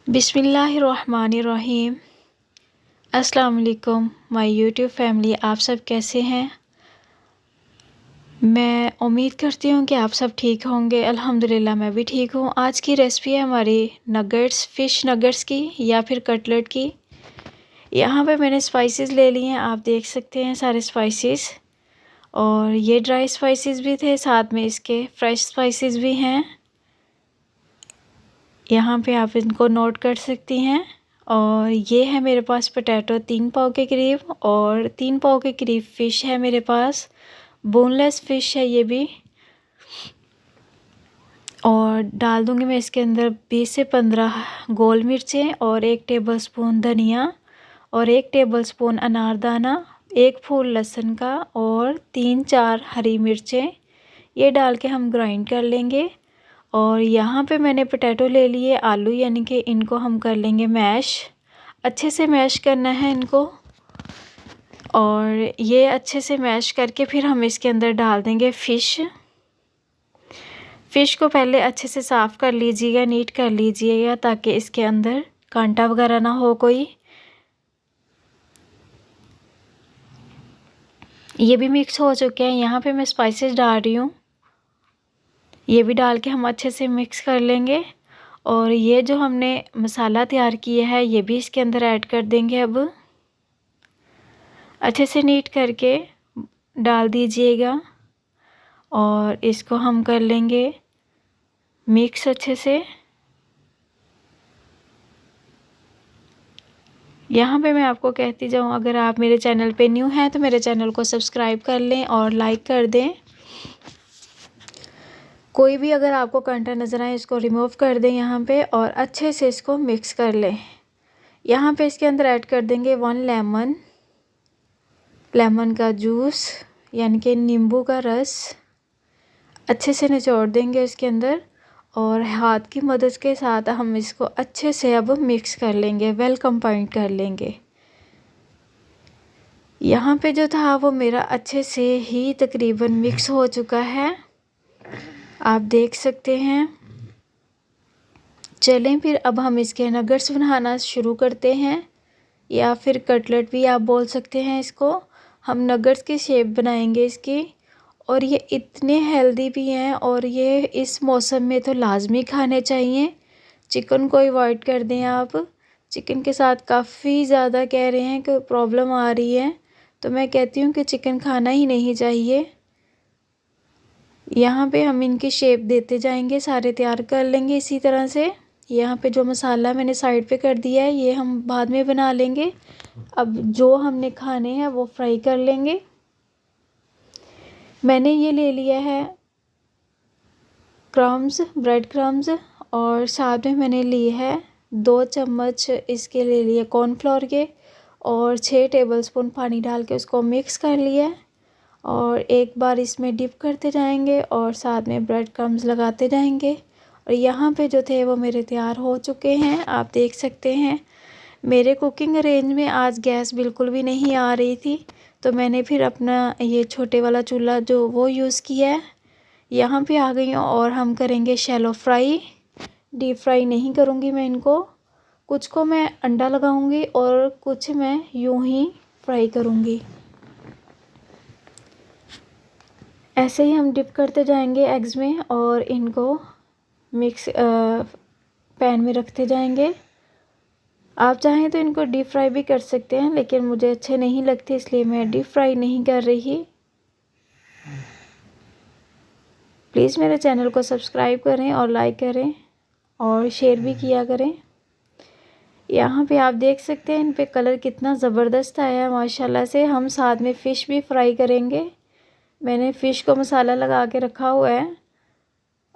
बिस्मिल्लाहिर्रहमानिर्रहीम। अस्सलाम वालेकुम माय यूट्यूब फैमिली, आप सब कैसे हैं? मैं उम्मीद करती हूँ कि आप सब ठीक होंगे। अल्हम्दुलिल्लाह मैं भी ठीक हूँ। आज की रेसिपी है हमारी नगेट्स, फ़िश नगेट्स की या फिर कटलेट की। यहाँ पे मैंने स्पाइसेस ले लिए हैं, आप देख सकते हैं सारे स्पाइसेस। और ये ड्राई स्पाइसेस भी थे, साथ में इसके फ्रेश स्पाइसेस भी हैं। यहाँ पे आप इनको नोट कर सकती हैं। और ये है मेरे पास पोटैटो 3 पाव के करीब, और 3 पाव के करीब फ़िश है मेरे पास। बोनलेस फ़िश है ये भी। और डाल दूँगी मैं इसके अंदर 20 से 15 गोल मिर्चें, और 1 टेबलस्पून धनिया, और 1 टेबलस्पून अनारदाना, 1 फूल लहसुन का, और 3-4 हरी मिर्चें। ये डाल के हम ग्राइंड कर लेंगे। और यहाँ पे मैंने पोटैटो ले लिए, आलू, यानी कि इनको हम कर लेंगे मैश। अच्छे से मैश करना है इनको। और ये अच्छे से मैश करके फिर हम इसके अंदर डाल देंगे फ़िश को पहले अच्छे से साफ़ कर लीजिएगा, नीट कर लीजिएगा, ताकि इसके अंदर कांटा वगैरह ना हो कोई। ये भी मिक्स हो चुके हैं। यहाँ पे मैं स्पाइसेस डाल रही हूँ, ये भी डाल के हम अच्छे से मिक्स कर लेंगे। और ये जो हमने मसाला तैयार किया है ये भी इसके अंदर ऐड कर देंगे। अब अच्छे से नीट करके डाल दीजिएगा, और इसको हम कर लेंगे मिक्स अच्छे से। यहाँ पे मैं आपको कहती जाऊँ, अगर आप मेरे चैनल पे न्यू हैं तो मेरे चैनल को सब्सक्राइब कर लें और लाइक कर दें। कोई भी अगर आपको कांटा नज़र आए इसको रिमूव कर दें यहाँ पे, और अच्छे से इसको मिक्स कर लें। यहाँ पे इसके अंदर ऐड कर देंगे 1 लेमन का जूस, यानी कि नींबू का रस। अच्छे से निचोड़ देंगे इसके अंदर, और हाथ की मदद के साथ हम इसको अच्छे से अब मिक्स कर लेंगे, वेल कंबाइन कर लेंगे। यहाँ पे जो था वो मेरा अच्छे से ही तकरीबन मिक्स हो चुका है, आप देख सकते हैं। चलें फिर अब हम इसके नगेट्स बनाना शुरू करते हैं, या फिर कटलेट भी आप बोल सकते हैं इसको। हम नगेट्स की शेप बनाएंगे इसकी। और ये इतने हेल्दी भी हैं, और ये इस मौसम में तो लाजमी खाने चाहिए। चिकन को अवॉइड कर दें आप। चिकन के साथ काफ़ी ज़्यादा कह रहे हैं कि प्रॉब्लम आ रही है, तो मैं कहती हूँ कि चिकन खाना ही नहीं चाहिए। यहाँ पे हम इनकी शेप देते जाएंगे, सारे तैयार कर लेंगे इसी तरह से। यहाँ पे जो मसाला मैंने साइड पे कर दिया है ये हम बाद में बना लेंगे। अब जो हमने खाने हैं वो फ्राई कर लेंगे। मैंने ये ले लिया है क्रम्स, ब्रेड क्रम्स, और साथ में मैंने लिए है 2 चम्मच इसके ले लिए कॉर्नफ्लोर के, और 6 टेबलस्पून पानी डाल के उसको मिक्स कर लिया। और एक बार इसमें डिप करते जाएंगे, और साथ में ब्रेड क्रम्स लगाते जाएंगे। और यहाँ पे जो थे वो मेरे तैयार हो चुके हैं, आप देख सकते हैं। मेरे कुकिंग रेंज में आज गैस बिल्कुल भी नहीं आ रही थी, तो मैंने फिर अपना ये छोटे वाला चूल्हा जो वो यूज़ किया है। यहाँ पे आ गई हूँ, और हम करेंगे शैलो फ्राई। डीप फ्राई नहीं करूँगी मैं इनको। कुछ को मैं अंडा लगाऊँगी और कुछ मैं यूँ ही फ्राई करूँगी। ऐसे ही हम डिप करते जाएंगे एग्स में, और इनको मिक्स पैन में रखते जाएंगे। आप चाहें तो इनको डीप फ्राई भी कर सकते हैं, लेकिन मुझे अच्छे नहीं लगते, इसलिए मैं डीप फ्राई नहीं कर रही। प्लीज़ मेरे चैनल को सब्सक्राइब करें और लाइक करें, और शेयर भी किया करें। यहाँ पे आप देख सकते हैं इन पे कलर कितना ज़बरदस्त आया है माशाल्लाह से। हम साथ में फ़िश भी फ्राई करेंगे। मैंने फ़िश को मसाला लगा के रखा हुआ है,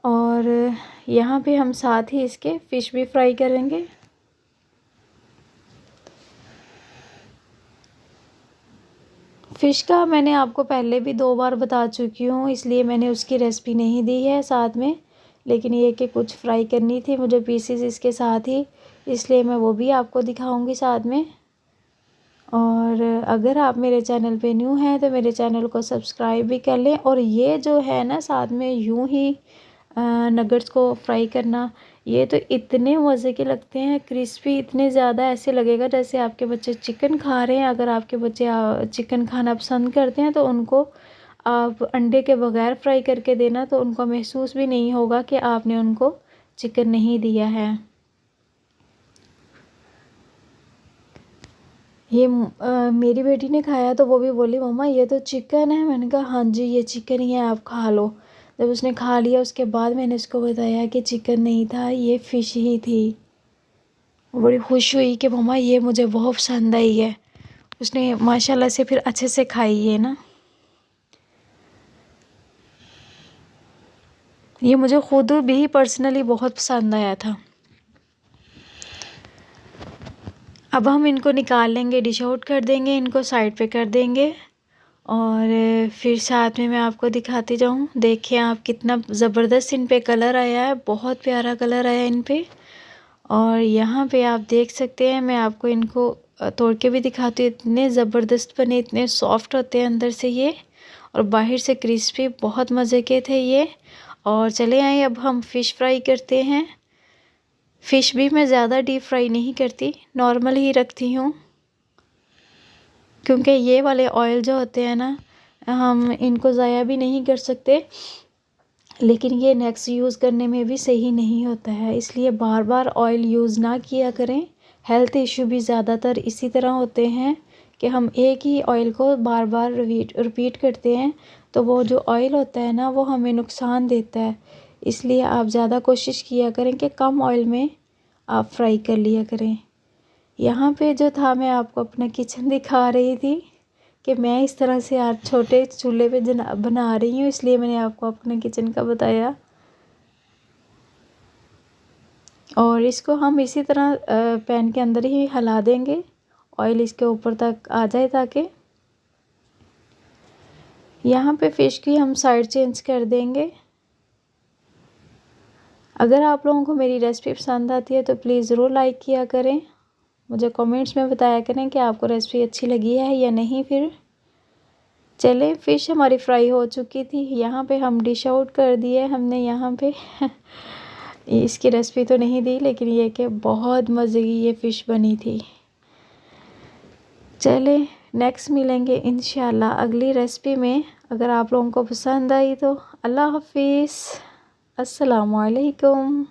और यहाँ पे हम साथ ही इसके फ़िश भी फ्राई करेंगे। फ़िश का मैंने आपको पहले भी 2 बार बता चुकी हूँ, इसलिए मैंने उसकी रेसिपी नहीं दी है साथ में। लेकिन ये कि कुछ फ्राई करनी थी मुझे पीसेस इसके साथ ही, इसलिए मैं वो भी आपको दिखाऊंगी साथ में। और अगर आप मेरे चैनल पे न्यू हैं तो मेरे चैनल को सब्सक्राइब भी कर लें। और ये जो है ना, साथ में यूँ ही नगेट्स को फ्राई करना, ये तो इतने मज़े के लगते हैं, क्रिस्पी इतने ज़्यादा, ऐसे लगेगा जैसे आपके बच्चे चिकन खा रहे हैं। अगर आपके बच्चे चिकन खाना पसंद करते हैं तो उनको आप अंडे के बगैर फ्राई करके देना, तो उनको महसूस भी नहीं होगा कि आपने उनको चिकन नहीं दिया है। ये मेरी बेटी ने खाया तो वो भी बोली मम्मा ये तो चिकन है। मैंने कहा हाँ जी ये चिकन ही है, आप खा लो। जब उसने खा लिया उसके बाद मैंने उसको बताया कि चिकन नहीं था, ये फ़िश ही थी। वो बड़ी खुश हुई कि मम्मा ये मुझे बहुत पसंद आई है। उसने माशाल्लाह से फिर अच्छे से खाई है ना। ये मुझे खुद भी पर्सनली बहुत पसंद आया था। अब हम इनको निकाल लेंगे, डिश आउट कर देंगे, इनको साइड पे कर देंगे और फिर साथ में मैं आपको दिखाती जाऊँ। देखिए आप कितना ज़बरदस्त इन पे कलर आया है, बहुत प्यारा कलर आया इन पे। और यहाँ पे आप देख सकते हैं, मैं आपको इनको तोड़ के भी दिखाती हूँ। इतने ज़बरदस्त बने, इतने सॉफ्ट होते हैं अंदर से ये, और बाहर से क्रिस्पी, बहुत मज़े के थे ये। और चले आए अब हम फ़िश फ्राई करते हैं। फ़िश भी मैं ज़्यादा डीप फ्राई नहीं करती, नॉर्मल ही रखती हूँ, क्योंकि ये वाले ऑयल जो होते हैं ना, हम इनको ज़ाया भी नहीं कर सकते, लेकिन ये नेक्स्ट यूज़ करने में भी सही नहीं होता है। इसलिए बार बार ऑयल यूज़ ना किया करें। हेल्थ इशू भी ज़्यादातर इसी तरह होते हैं कि हम एक ही ऑयल को बार बार रिपीट करते हैं, तो वो जो ऑयल होता है ना वो हमें नुकसान देता है। इसलिए आप ज़्यादा कोशिश किया करें कि कम ऑयल में आप फ्राई कर लिया करें। यहाँ पे जो था, मैं आपको अपना किचन दिखा रही थी कि मैं इस तरह से आज छोटे चूल्हे पे बना रही हूँ, इसलिए मैंने आपको अपने किचन का बताया। और इसको हम इसी तरह पैन के अंदर ही हिला देंगे, ऑयल इसके ऊपर तक आ जाए, ताकि यहाँ पे फ़िश की हम साइड चेंज कर देंगे। अगर आप लोगों को मेरी रेसिपी पसंद आती है तो प्लीज़ ज़रूर लाइक किया करें, मुझे कमेंट्स में बताया करें कि आपको रेसिपी अच्छी लगी है या नहीं। फिर चले, फ़िश हमारी फ्राई हो चुकी थी, यहाँ पे हम डिश आउट कर दिए हमने। यहाँ पे इसकी रेसिपी तो नहीं दी, लेकिन ये कि बहुत मज़े की ये फ़िश बनी थी। चले नेक्स्ट मिलेंगे इंशाल्लाह अगली रेसिपी में। अगर आप लोगों को पसंद आई तो अल्लाह हाफिज़, अस्सलामु अलैकुम।